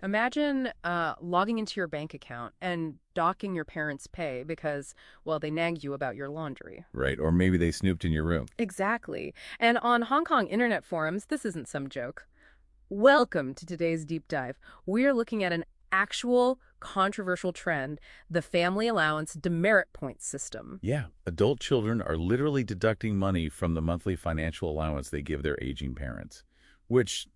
Imagine logging into your bank account and docking your parents' pay because, well, they nagged you about your laundry. Right, or maybe they snooped in your room. Exactly. And on Hong Kong internet forums, this isn't some joke. Welcome to today's deep dive. We're looking at an actual controversial trend, the family allowance demerit points system. Yeah, adult children are literally deducting money from the monthly financial allowance they give their aging parents, which,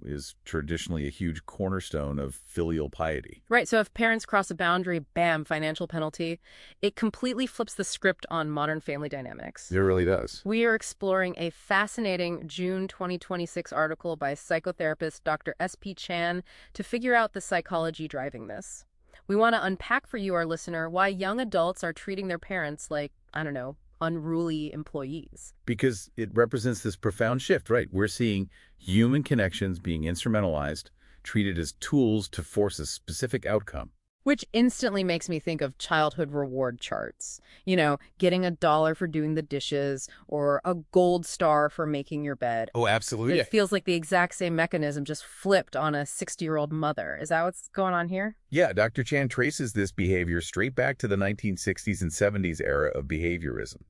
is traditionally a huge cornerstone of filial piety. Right, so if parents cross a boundary, bam, financial penalty. It completely flips the script on modern family dynamics. It really does. We are exploring a fascinating June 2026 article by psychotherapist Dr. S.P. Chan to figure out the psychology driving this. We want to unpack for you, our listener, why young adults are treating their parents like, I don't know, unruly employees. Because it represents this profound shift, right? We're seeing human connections being instrumentalized, treated as tools to force a specific outcome. Which instantly makes me think of childhood reward charts. Getting $1 for doing the dishes or a gold star for making your bed. Oh, absolutely. It feels like the exact same mechanism just flipped on a 60-year-old mother. Is that what's going on here? Yeah, Dr. Chan traces this behavior straight back to the 1960s and 70s era of behaviorism.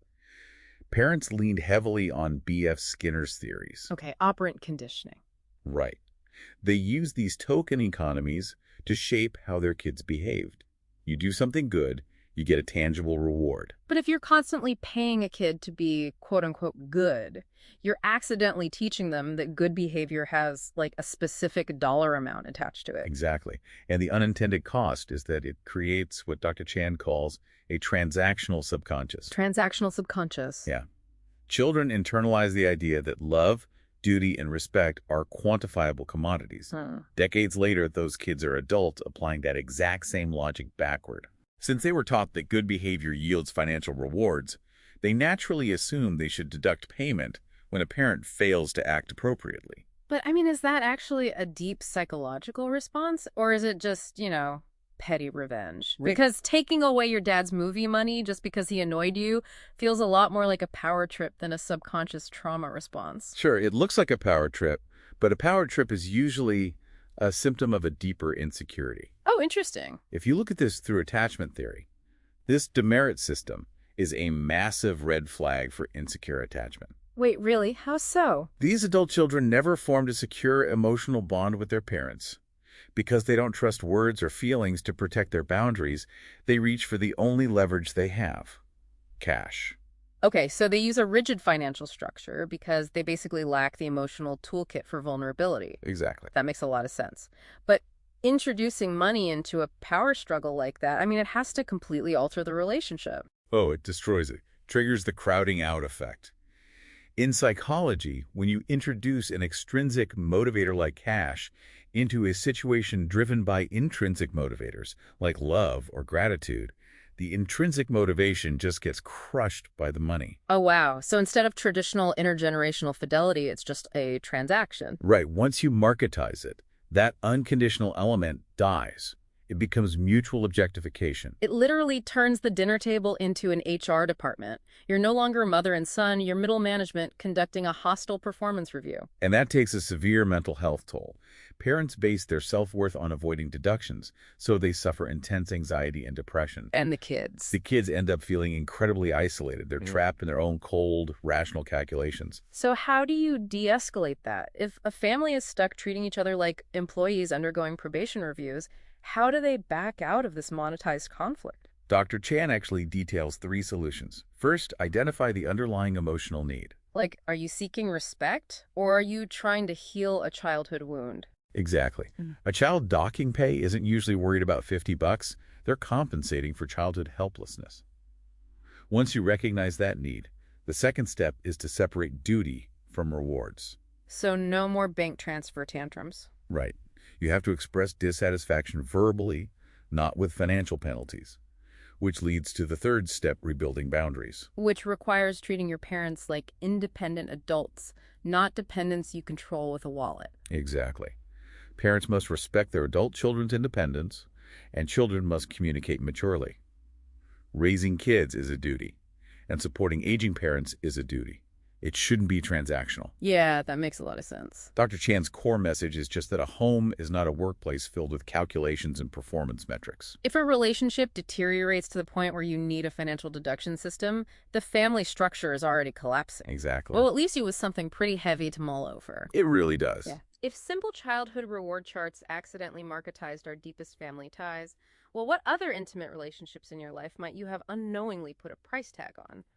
Parents leaned heavily on B.F. Skinner's theories. Okay, operant conditioning. Right. They used these token economies to shape how their kids behaved. You do something good, you get a tangible reward. But if you're constantly paying a kid to be quote-unquote good, you're accidentally teaching them that good behavior has, like, a specific dollar amount attached to it. Exactly. And the unintended cost is that it creates what Dr. Chan calls a transactional subconscious. Transactional subconscious. Yeah. Children internalize the idea that love, duty, and respect are quantifiable commodities. Decades later, those kids are adults applying that exact same logic backward. Since they were taught that good behavior yields financial rewards, they naturally assume they should deduct payment when a parent fails to act appropriately. But, I mean, is that actually a deep psychological response? Or is it just, petty revenge? Because taking away your dad's movie money just because he annoyed you feels a lot more like a power trip than a subconscious trauma response. Sure, it looks like a power trip, but a power trip is usually a symptom of a deeper insecurity. Oh, interesting. If you look at this through attachment theory, this demerit system is a massive red flag for insecure attachment. Wait, really? How so? These adult children never formed a secure emotional bond with their parents. Because they don't trust words or feelings to protect their boundaries, they reach for the only leverage they have: cash. Okay, so they use a rigid financial structure because they basically lack the emotional toolkit for vulnerability. Exactly. That makes a lot of sense. But introducing money into a power struggle like that, I mean, it has to completely alter the relationship. Oh, it destroys it. Triggers the crowding out effect. In psychology, when you introduce an extrinsic motivator like cash into a situation driven by intrinsic motivators like love or gratitude, the intrinsic motivation just gets crushed by the money. Oh, wow. So instead of traditional intergenerational fidelity, it's just a transaction. Right. Once you marketize it, that unconditional element dies. It becomes mutual objectification. It literally turns the dinner table into an HR department. You're no longer mother and son, you're middle management conducting a hostile performance review. And that takes a severe mental health toll. Parents base their self-worth on avoiding deductions, so they suffer intense anxiety and depression. And the kids. The kids end up feeling incredibly isolated. They're trapped in their own cold, rational calculations. So how do you de-escalate that? If a family is stuck treating each other like employees undergoing probation reviews, how do they back out of this monetized conflict? Dr. Chan actually details 3 solutions. First, identify the underlying emotional need. Like, are you seeking respect, or are you trying to heal a childhood wound? Exactly. A child docking pay isn't usually worried about $50. They're compensating for childhood helplessness. Once you recognize that need, the second step is to separate duty from rewards. So no more bank transfer tantrums. Right. You have to express dissatisfaction verbally, not with financial penalties, which leads to the third step: rebuilding boundaries. Which requires treating your parents like independent adults, not dependents you control with a wallet. Exactly. Parents must respect their adult children's independence, and children must communicate maturely. Raising kids is a duty, and supporting aging parents is a duty. It shouldn't be transactional. Yeah, that makes a lot of sense. Dr. Chan's core message is just that a home is not a workplace filled with calculations and performance metrics. If a relationship deteriorates to the point where you need a financial deduction system, the family structure is already collapsing. Exactly. Well, it leaves you with something pretty heavy to mull over. It really does. Yeah. If simple childhood reward charts accidentally marketized our deepest family ties, well, what other intimate relationships in your life might you have unknowingly put a price tag on?